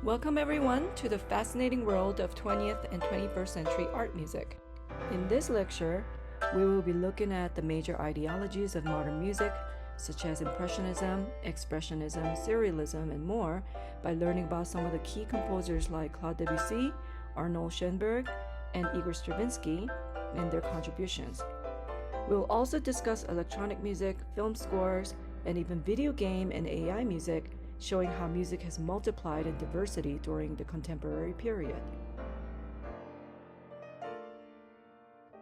Welcome everyone to the fascinating world of 20th and 21st century art music. In this lecture, we will be looking at the major ideologies of modern music, such as Impressionism, Expressionism, Serialism, and more, by learning about some of the key composers like Claude Debussy, Arnold Schoenberg, and Igor Stravinsky, and their contributions. We will also discuss electronic music, film scores, and even video game and AI music, showing how music has multiplied in diversity during the contemporary period.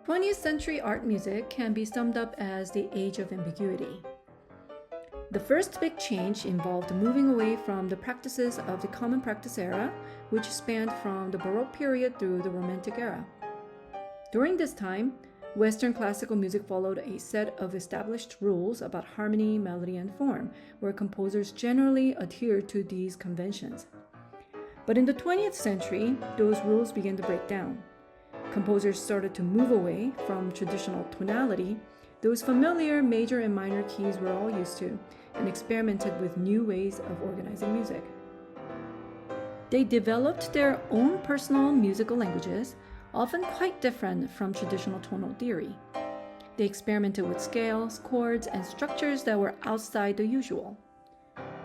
20th century art music can be summed up as the age of ambiguity. The first big change involved moving away from the practices of the Common Practice era, which spanned from the Baroque period through the Romantic era. During this time, Western classical music followed a set of established rules about harmony, melody, and form, where composers generally adhered to these conventions. But in the 20th century, those rules began to break down. Composers started to move away from traditional tonality, those familiar major and minor keys we're all used to, and experimented with new ways of organizing music. They developed their own personal musical languages, often quite different from traditional tonal theory. They experimented with scales, chords, and structures that were outside the usual.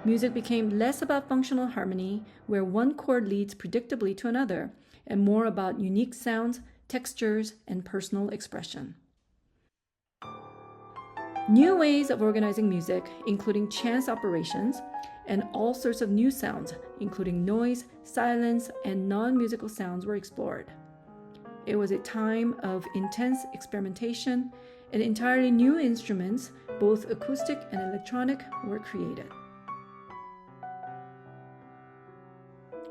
Music became less about functional harmony, where one chord leads predictably to another, and more about unique sounds, textures, and personal expression. New ways of organizing music, including chance operations, and all sorts of new sounds, including noise, silence, and non-musical sounds, were explored. It was a time of intense experimentation, and entirely new instruments, both acoustic and electronic, were created.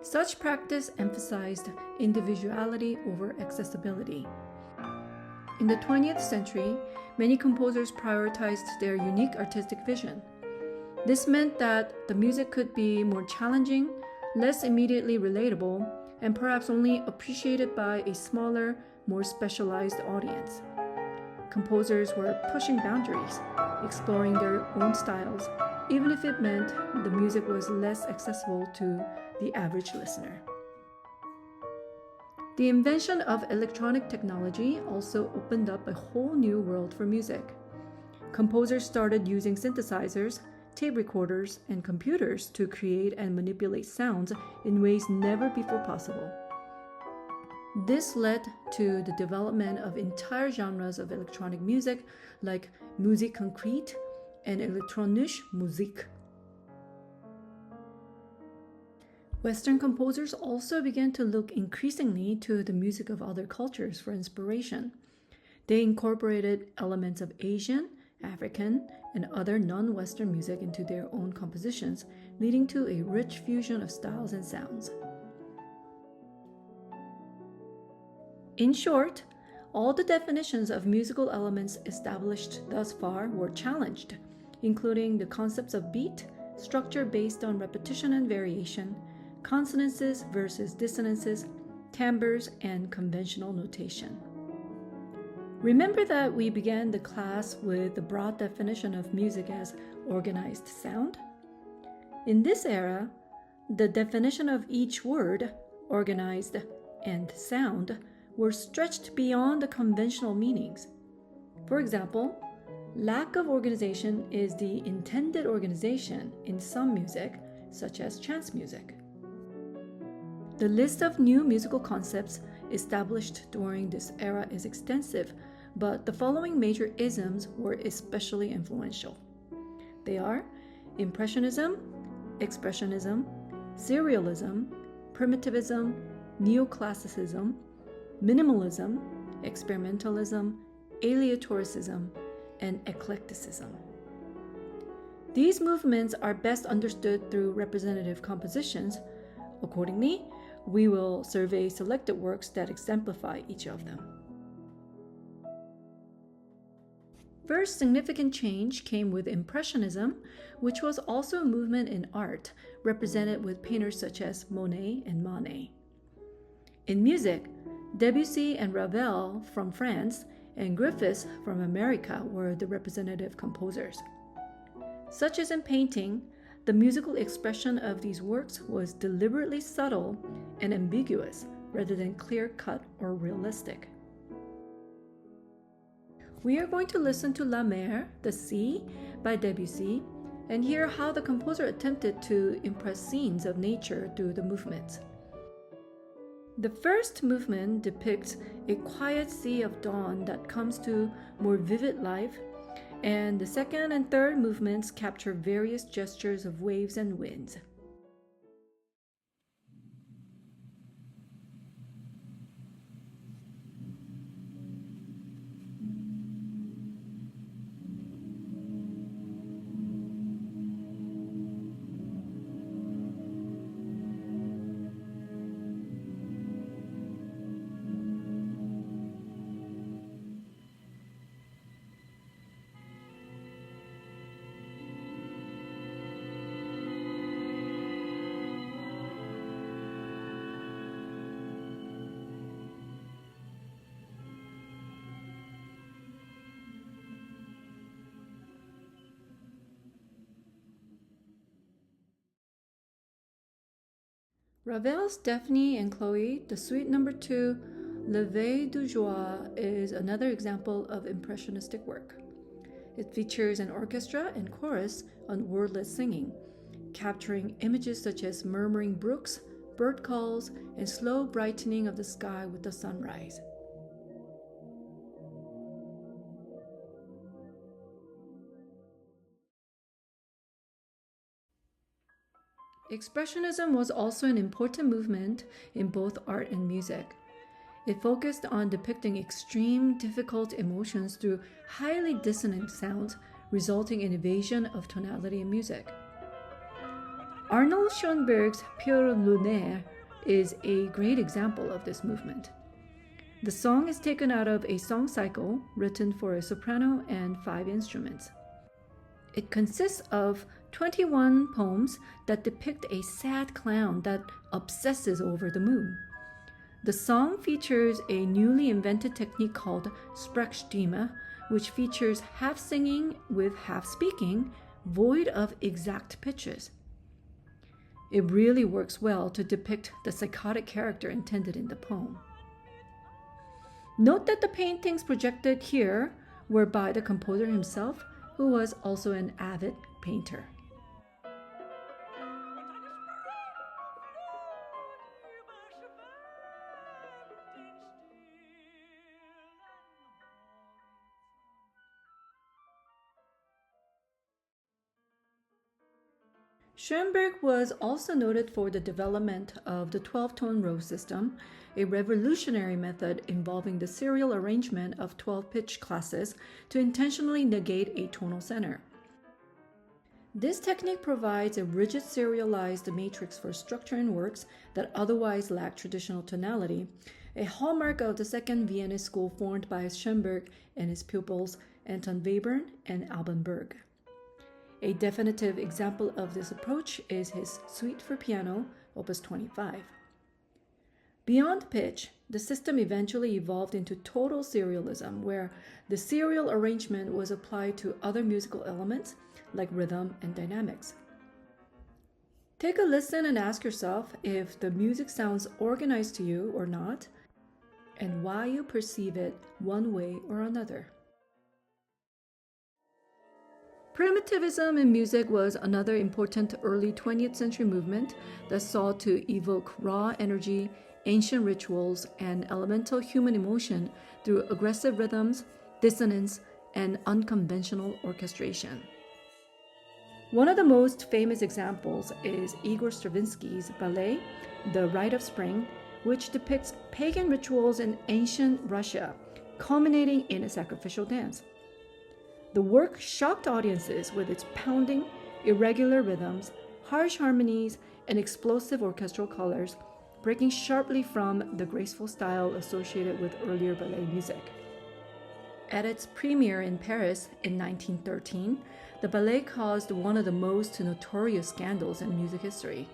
Such practice emphasized individuality over accessibility. In the 20th century, many composers prioritized their unique artistic vision. This meant that the music could be more challenging, less immediately relatable, and perhaps only appreciated by a smaller, more specialized audience. Composers were pushing boundaries, exploring their own styles, even if it meant the music was less accessible to the average listener. The invention of electronic technology also opened up a whole new world for music. Composers started using synthesizers, tape recorders, and computers to create and manipulate sounds in ways never before possible. This led to the development of entire genres of electronic music like Musik concrete and Elektronische Musik. Western composers also began to look increasingly to the music of other cultures for inspiration. They incorporated elements of Asian, African, and other non-Western music into their own compositions, leading to a rich fusion of styles and sounds. In short, all the definitions of musical elements established thus far were challenged, including the concepts of beat, structure based on repetition and variation, consonances versus dissonances, timbres, and conventional notation. Remember that we began the class with the broad definition of music as organized sound? In this era, the definition of each word, organized and sound, were stretched beyond the conventional meanings. For example, lack of organization is the intended organization in some music, such as chance music. The list of new musical concepts established during this era is extensive, but the following major isms were especially influential. They are Impressionism, Expressionism, Serialism, Primitivism, Neoclassicism, Minimalism, Experimentalism, Aleatoricism, and Eclecticism. These movements are best understood through representative compositions. Accordingly, we will survey selected works that exemplify each of them. First significant change came with Impressionism, which was also a movement in art, represented with painters such as Monet and Manet. In music, Debussy and Ravel from France and Griffiths from America were the representative composers. Such as in painting, the musical expression of these works was deliberately subtle and ambiguous rather than clear-cut or realistic. We are going to listen to La Mer, the Sea, by Debussy, and hear how the composer attempted to impress scenes of nature through the movements. The first movement depicts a quiet sea of dawn that comes to more vivid life, and the second and third movements capture various gestures of waves and winds. Ravel's Daphnis and Chloe, the Suite No. 2, Lever du Joie, is another example of impressionistic work. It features an orchestra and chorus on wordless singing, capturing images such as murmuring brooks, bird calls, and slow brightening of the sky with the sunrise. Expressionism was also an important movement in both art and music. It focused on depicting extreme, difficult emotions through highly dissonant sounds, resulting in evasion of tonality in music. Arnold Schoenberg's Pierrot Lunaire is a great example of this movement. The song is taken out of a song cycle written for a soprano and 5 instruments. It consists of 21 poems that depict a sad clown that obsesses over the moon. The song features a newly invented technique called Sprechstimme, which features half singing with half speaking, void of exact pitches. It really works well to depict the psychotic character intended in the poem. Note that the paintings projected here were by the composer himself, who was also an avid painter. Schoenberg was also noted for the development of the 12-tone row system, a revolutionary method involving the serial arrangement of 12 pitch classes to intentionally negate a tonal center. This technique provides a rigid serialized matrix for structure in works that otherwise lack traditional tonality, a hallmark of the Second Viennese school formed by Schoenberg and his pupils Anton Webern and Alban Berg. A definitive example of this approach is his Suite for Piano, Opus 25. Beyond pitch, the system eventually evolved into total serialism, where the serial arrangement was applied to other musical elements like rhythm and dynamics. Take a listen and ask yourself if the music sounds organized to you or not, and why you perceive it one way or another. Primitivism in music was another important early 20th century movement that sought to evoke raw energy, ancient rituals, and elemental human emotion through aggressive rhythms, dissonance, and unconventional orchestration. One of the most famous examples is Igor Stravinsky's ballet, The Rite of Spring, which depicts pagan rituals in ancient Russia, culminating in a sacrificial dance. The work shocked audiences with its pounding, irregular rhythms, harsh harmonies, and explosive orchestral colors, breaking sharply from the graceful style associated with earlier ballet music. At its premiere in Paris in 1913, the ballet caused one of the most notorious scandals in music history.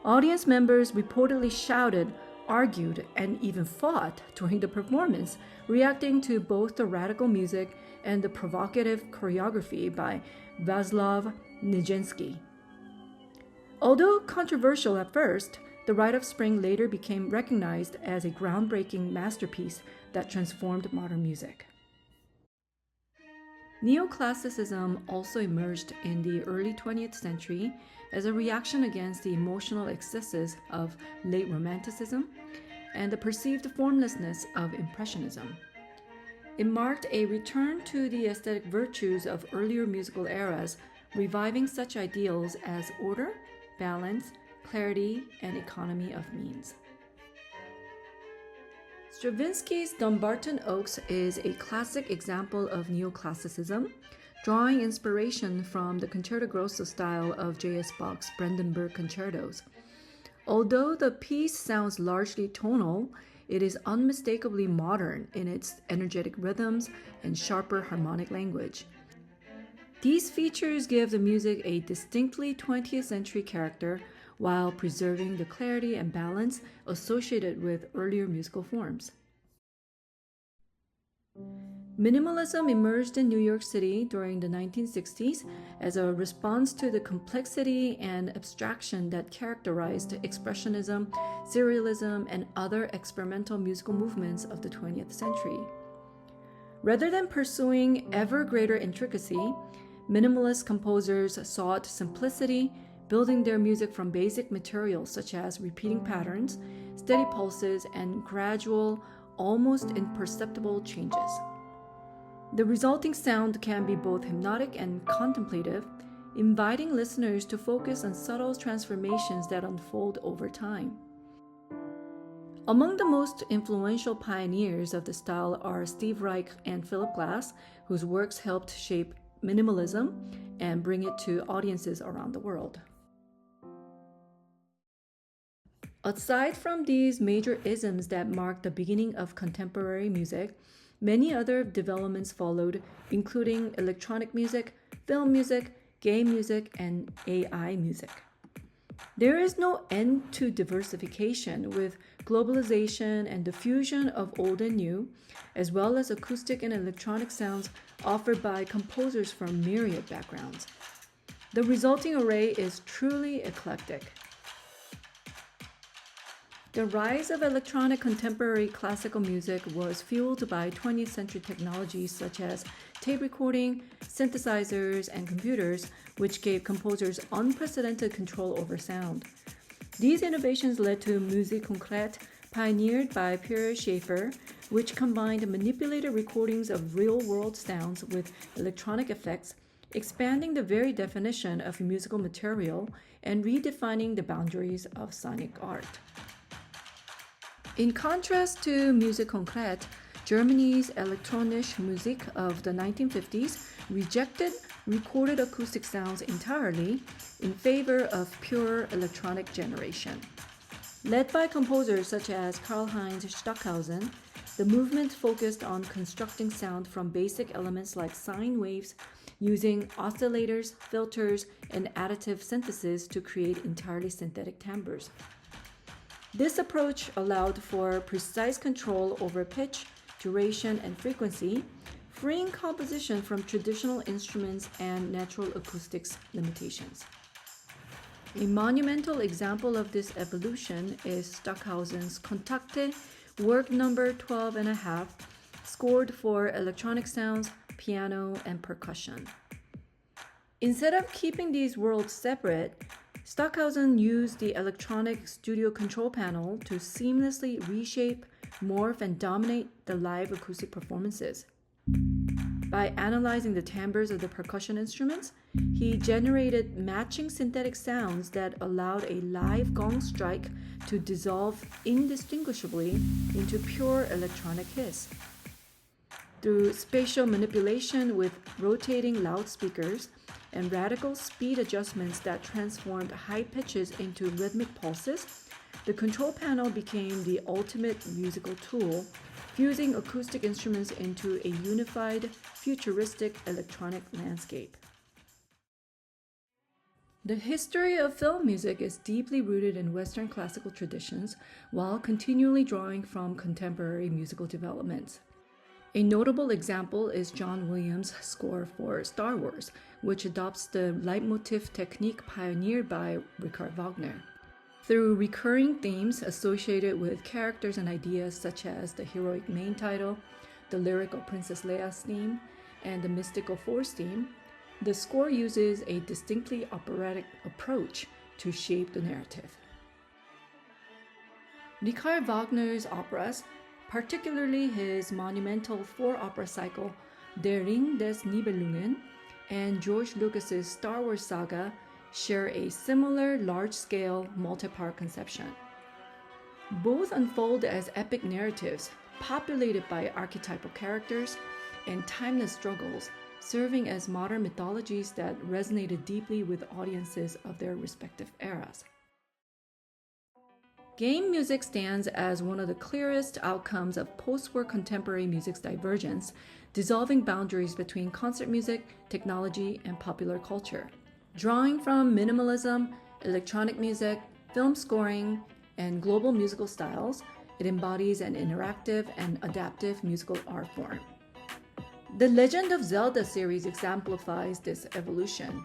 Audience members reportedly shouted, argued, and even fought during the performance, reacting to both the radical music and the provocative choreography by Václav Nijinsky. Although controversial at first, the Rite of Spring later became recognized as a groundbreaking masterpiece that transformed modern music. Neoclassicism also emerged in the early 20th century as a reaction against the emotional excesses of late Romanticism and the perceived formlessness of Impressionism. It marked a return to the aesthetic virtues of earlier musical eras, reviving such ideals as order, balance, clarity, and economy of means. Stravinsky's Dumbarton Oaks is a classic example of neoclassicism, drawing inspiration from the concerto grosso style of J.S. Bach's Brandenburg concertos. Although the piece sounds largely tonal, it is unmistakably modern in its energetic rhythms and sharper harmonic language. These features give the music a distinctly 20th century character while preserving the clarity and balance associated with earlier musical forms. Minimalism emerged in New York City during the 1960s as a response to the complexity and abstraction that characterized Expressionism, Serialism, and other experimental musical movements of the 20th century. Rather than pursuing ever greater intricacy, minimalist composers sought simplicity, building their music from basic materials such as repeating patterns, steady pulses, and gradual, almost imperceptible changes. The resulting sound can be both hypnotic and contemplative, inviting listeners to focus on subtle transformations that unfold over time. Among the most influential pioneers of the style are Steve Reich and Philip Glass, whose works helped shape minimalism and bring it to audiences around the world. Aside from these major isms that marked the beginning of contemporary music, many other developments followed, including electronic music, film music, game music, and AI music. There is no end to diversification, with globalization and the fusion of old and new, as well as acoustic and electronic sounds offered by composers from myriad backgrounds. The resulting array is truly eclectic. The rise of electronic contemporary classical music was fueled by 20th century technologies such as tape recording, synthesizers, and computers, which gave composers unprecedented control over sound. These innovations led to musique concrète, pioneered by Pierre Schaeffer, which combined manipulated recordings of real-world sounds with electronic effects, expanding the very definition of musical material and redefining the boundaries of sonic art. In contrast to musique concrète, Germany's Elektronische Musik of the 1950s rejected recorded acoustic sounds entirely in favor of pure electronic generation. Led by composers such as Karlheinz Stockhausen, the movement focused on constructing sound from basic elements like sine waves, using oscillators, filters, and additive synthesis to create entirely synthetic timbres. This approach allowed for precise control over pitch, duration, and frequency, freeing composition from traditional instruments and natural acoustics limitations. A monumental example of this evolution is Stockhausen's Kontakte, work number 12.5, scored for electronic sounds, piano, and percussion. Instead of keeping these worlds separate, Stockhausen used the electronic studio control panel to seamlessly reshape, morph, and dominate the live acoustic performances. By analyzing the timbres of the percussion instruments, he generated matching synthetic sounds that allowed a live gong strike to dissolve indistinguishably into pure electronic hiss. Through spatial manipulation with rotating loudspeakers and radical speed adjustments that transformed high pitches into rhythmic pulses, the control panel became the ultimate musical tool, fusing acoustic instruments into a unified, futuristic electronic landscape. The history of film music is deeply rooted in Western classical traditions while continually drawing from contemporary musical developments. A notable example is John Williams' score for Star Wars, which adopts the leitmotif technique pioneered by Richard Wagner. Through recurring themes associated with characters and ideas such as the heroic main title, the lyrical Princess Leia's theme, and the mystical Force theme, the score uses a distinctly operatic approach to shape the narrative. Richard Wagner's operas, particularly his monumental four-opera cycle Der Ring des Nibelungen and George Lucas's Star Wars saga, share a similar large-scale multi-part conception. Both unfold as epic narratives populated by archetypal characters and timeless struggles, serving as modern mythologies that resonated deeply with audiences of their respective eras. Game music stands as one of the clearest outcomes of post-war contemporary music's divergence, dissolving boundaries between concert music, technology, and popular culture. Drawing from minimalism, electronic music, film scoring, and global musical styles, it embodies an interactive and adaptive musical art form. The Legend of Zelda series exemplifies this evolution.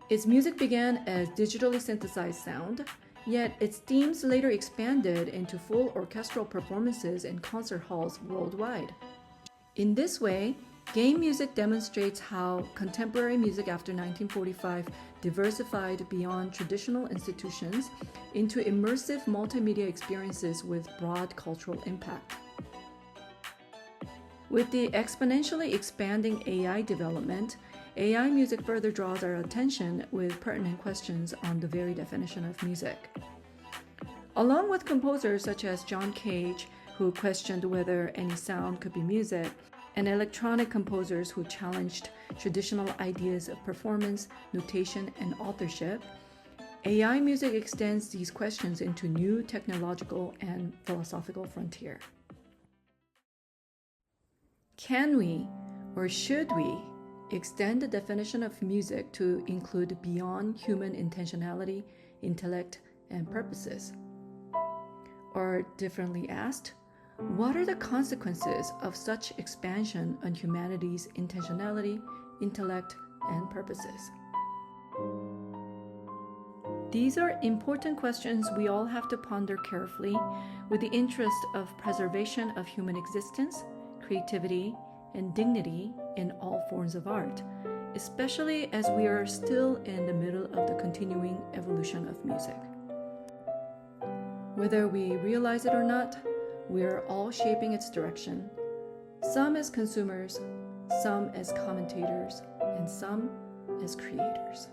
Its music began as digitally synthesized sound, yet its themes later expanded into full orchestral performances in concert halls worldwide. In this way, game music demonstrates how contemporary music after 1945 diversified beyond traditional institutions into immersive multimedia experiences with broad cultural impact. With the exponentially expanding AI development, AI music further draws our attention with pertinent questions on the very definition of music. Along with composers such as John Cage, who questioned whether any sound could be music, and electronic composers who challenged traditional ideas of performance, notation, and authorship, AI music extends these questions into new technological and philosophical frontier. Can we, or should we, extend the definition of music to include beyond human intentionality, intellect, and purposes? Or differently asked, what are the consequences of such expansion on humanity's intentionality, intellect, and purposes? These are important questions we all have to ponder carefully with the interest of preservation of human existence, creativity, and dignity in all forms of art, especially as we are still in the middle of the continuing evolution of music. Whether we realize it or not, we are all shaping its direction, some as consumers, some as commentators, and some as creators.